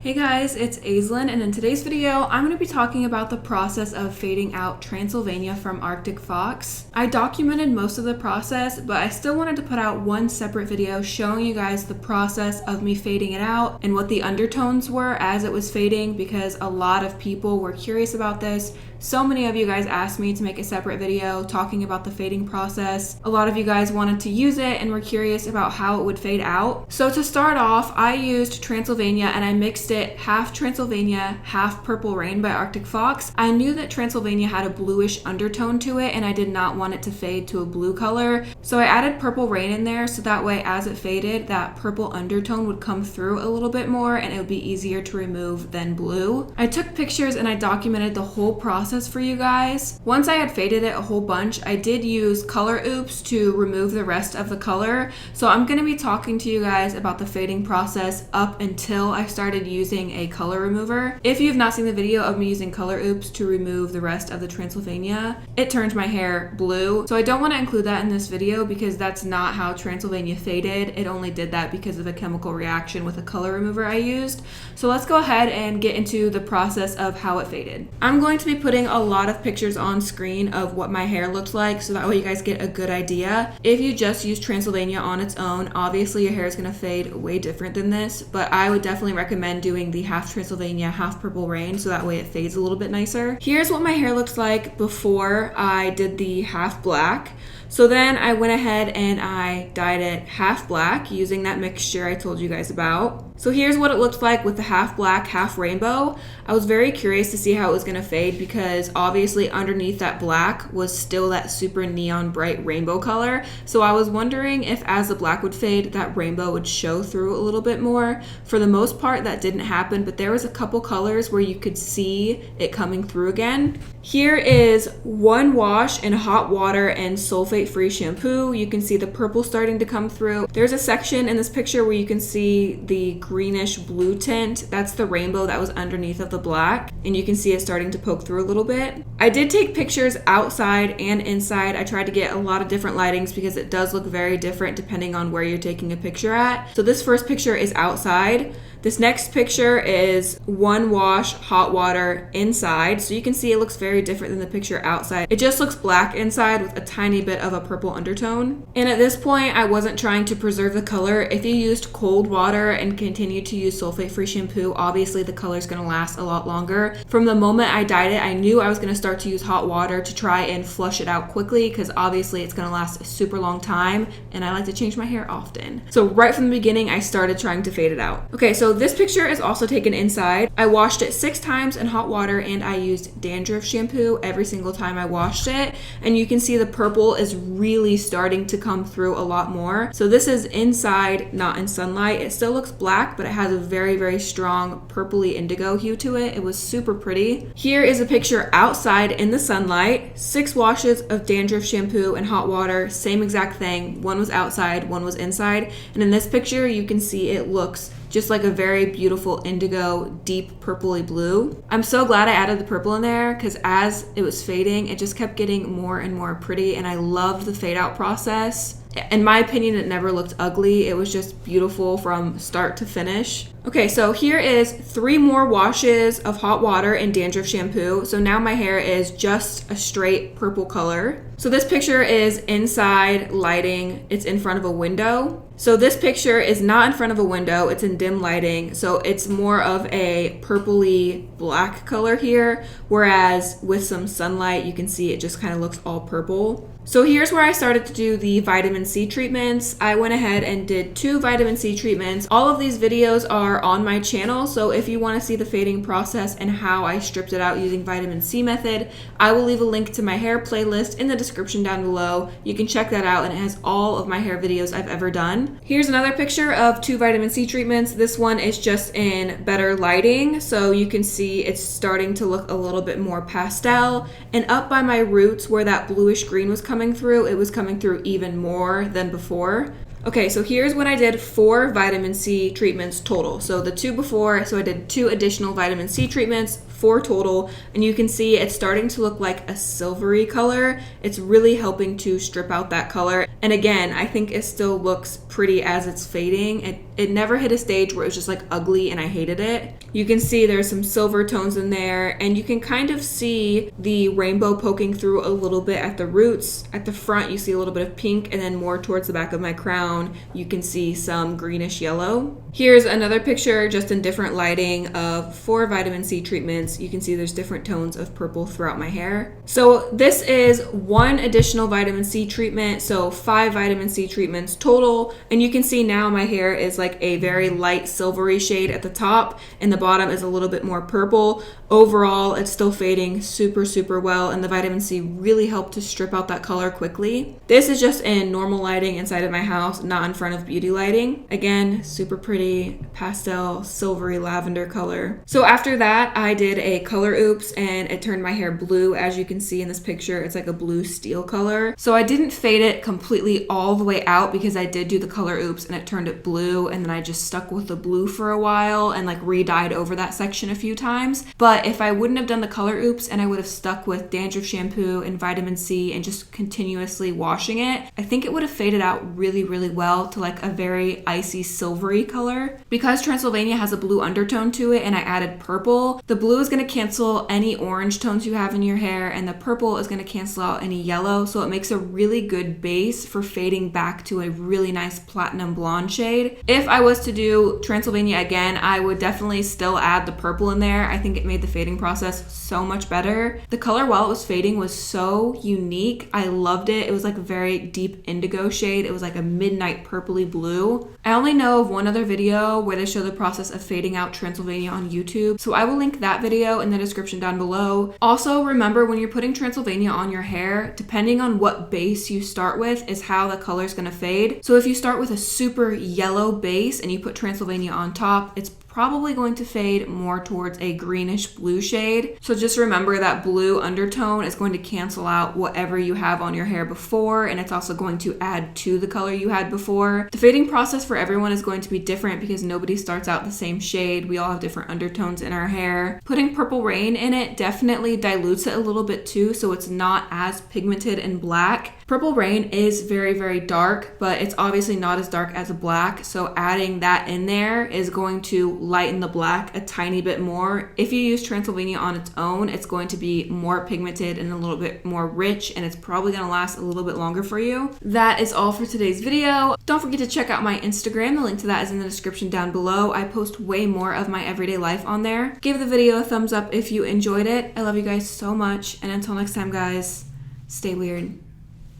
Hey guys, it's Aislinn, and in today's video, I'm going to be talking about the process of fading out Transylvania from Arctic Fox. I documented most of the process, but I still wanted to put out one separate video showing you guys the process of me fading it out and what the undertones were as it was fading, because a lot of people were curious about this. So many of you guys asked me to make a separate video talking about the fading process. A lot of you guys wanted to use it and were curious about how it would fade out. So to start off, I used Transylvania and I mixed it half Transylvania, half Purple Rain by Arctic Fox. I knew that Transylvania had a bluish undertone to it and I did not want it to fade to a blue color. So I added Purple Rain in there so that way as it faded, that purple undertone would come through a little bit more and it would be easier to remove than blue. I took pictures and I documented the whole process for you guys. Once I had faded it a whole bunch, I did use color oops to remove the rest of the color. So I'm going to be talking to you guys about the fading process up until I started using a color remover. If you've not seen the video of me using color oops to remove the rest of the Transylvania, it turned my hair blue. So I don't want to include that in this video because that's not how Transylvania faded. It only did that because of a chemical reaction with a color remover I used. So let's go ahead and get into the process of how it faded. I'm going to be putting a lot of pictures on screen of what my hair looked like so that way you guys get a good idea. If you just use Transylvania on its own, obviously your hair is going to fade way different than this, but I would definitely recommend doing the half Transylvania, half Purple Rain so that way it fades a little bit nicer. Here's what my hair looks like before I did the half black. So then I went ahead and I dyed it half black using that mixture I told you guys about. So here's what it looked like with the half black, half rainbow. I was very curious to see how it was going to fade because obviously underneath that black was still that super neon bright rainbow color. So I was wondering if as the black would fade, that rainbow would show through a little bit more. For the most part, that didn't happen, but there was a couple colors where you could see it coming through again. Here is one wash in hot water and sulfate-free shampoo. You can see the purple starting to come through. There's a section in this picture where you can see the greenish blue tint. That's the rainbow that was underneath of the black, and you can see it starting to poke through a little bit. I did take pictures outside and inside. I tried to get a lot of different lightings because it does look very different depending on where you're taking a picture at. So this first picture is outside. This next picture is one wash hot water inside. So you can see it looks very different than the picture outside. It just looks black inside with a tiny bit of a purple undertone. And at this point, I wasn't trying to preserve the color. If you used cold water and continued to use sulfate-free shampoo, obviously the color is going to last a lot longer. From the moment I dyed it, I knew I was going to start to use hot water to try and flush it out quickly because obviously it's going to last a super long time and I like to change my hair often. So right from the beginning, I started trying to fade it out. Okay, so this picture is also taken inside. I washed it 6 times in hot water and I used dandruff shampoo every single time I washed it. And you can see the purple is really starting to come through a lot more. So this is inside, not in sunlight. It still looks black, but it has a very, very strong purpley indigo hue to it. It was super pretty. Here is a picture outside in the sunlight. 6 washes of dandruff shampoo and hot water, same exact thing. One was outside, one was inside. And in this picture, you can see it looks just like a very beautiful indigo, deep purpley blue. I'm so glad I added the purple in there because as it was fading, it just kept getting more and more pretty and I loved the fade out process. In my opinion, it never looked ugly. It was just beautiful from start to finish. Okay, so here is 3 more washes of hot water and dandruff shampoo. So now my hair is just a straight purple color. So this picture is inside lighting. It's in front of a window. So this picture is not in front of a window. It's in dim lighting. So it's more of a purpley black color here. Whereas with some sunlight, you can see it just kind of looks all purple. So here's where I started to do the vitamin C treatments. I went ahead and did 2 vitamin C treatments. All of these videos are on my channel, so if you want to see the fading process and how I stripped it out using vitamin C method, I will leave a link to my hair playlist in the description down below. You can check that out and it has all of my hair videos I've ever done. Here's another picture of 2 vitamin C treatments. This one is just in better lighting, so you can see it's starting to look a little bit more pastel, and up by my roots where that bluish green was coming through, it was coming through even more than before. Okay, so here's when I did 4 vitamin C treatments total. So the 2 before, so I did 2 additional vitamin C treatments, 4 total, and you can see it's starting to look like a silvery color. It's really helping to strip out that color. And again, I think it still looks pretty as it's fading. it never hit a stage where it was just like ugly and I hated it. You can see there's some silver tones in there, and you can kind of see the rainbow poking through a little bit at the roots. At the front, you see a little bit of pink, and then more towards the back of my crown, you can see some greenish yellow. Here's another picture just in different lighting of 4 vitamin C treatments. You can see there's different tones of purple throughout my hair. So this is 1 additional vitamin C treatment, so 5 vitamin C treatments total. And you can see now my hair is like a very light silvery shade at the top, and the bottom is a little bit more purple. Overall, it's still fading super, super well, and the vitamin C really helped to strip out that color quickly. This is just in normal lighting inside of my house, not in front of beauty lighting. Again, super pretty pastel silvery lavender color. So after that, I did a color oops, and it turned my hair blue. As you can see in this picture, it's like a blue steel color. So I didn't fade it completely all the way out because I did do the color oops and it turned it blue, and then I just stuck with the blue for a while and like re-dyed over that section a few times. But if I wouldn't have done the color oops and I would have stuck with dandruff shampoo and vitamin C and just continuously washing it, I think it would have faded out really, really well to like a very icy silvery color. Because Transylvania has a blue undertone to it and I added purple, the blue is going to cancel any orange tones you have in your hair, and the purple is going to cancel out any yellow, so it makes a really good base for fading back to a really nice platinum blonde shade. If I was to do Transylvania again, I would definitely still add the purple in there. I think it made the fading process so much better. The color while it was fading was so unique. I loved it. It was like a very deep indigo shade. It was like a midnight purpley blue. I only know of one other video where they show the process of fading out Transylvania on YouTube, so I will link that video in the description down below. Also, remember when you're putting Transylvania on your hair, depending on what base you start with is how the color is going to fade. So if you start with a super yellow base and you put Transylvania on top, it's probably going to fade more towards a greenish blue shade. So just remember that blue undertone is going to cancel out whatever you have on your hair before, and it's also going to add to the color you had before. The fading process for everyone is going to be different because nobody starts out the same shade. We all have different undertones in our hair. Putting Purple Rain in it definitely dilutes it a little bit too, so it's not as pigmented and black. Purple Rain is very, very dark, but it's obviously not as dark as a black, so adding that in there is going to lighten the black a tiny bit more. If you use Transylvania on its own, it's going to be more pigmented and a little bit more rich, and it's probably going to last a little bit longer for you. That is all for today's video. Don't forget to check out my Instagram. The link to that is in the description down below. I post way more of my everyday life on there. Give the video a thumbs up if you enjoyed it. I love you guys so much, and until next time guys, stay weird.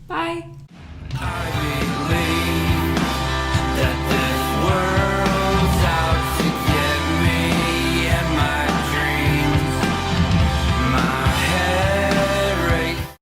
Bye.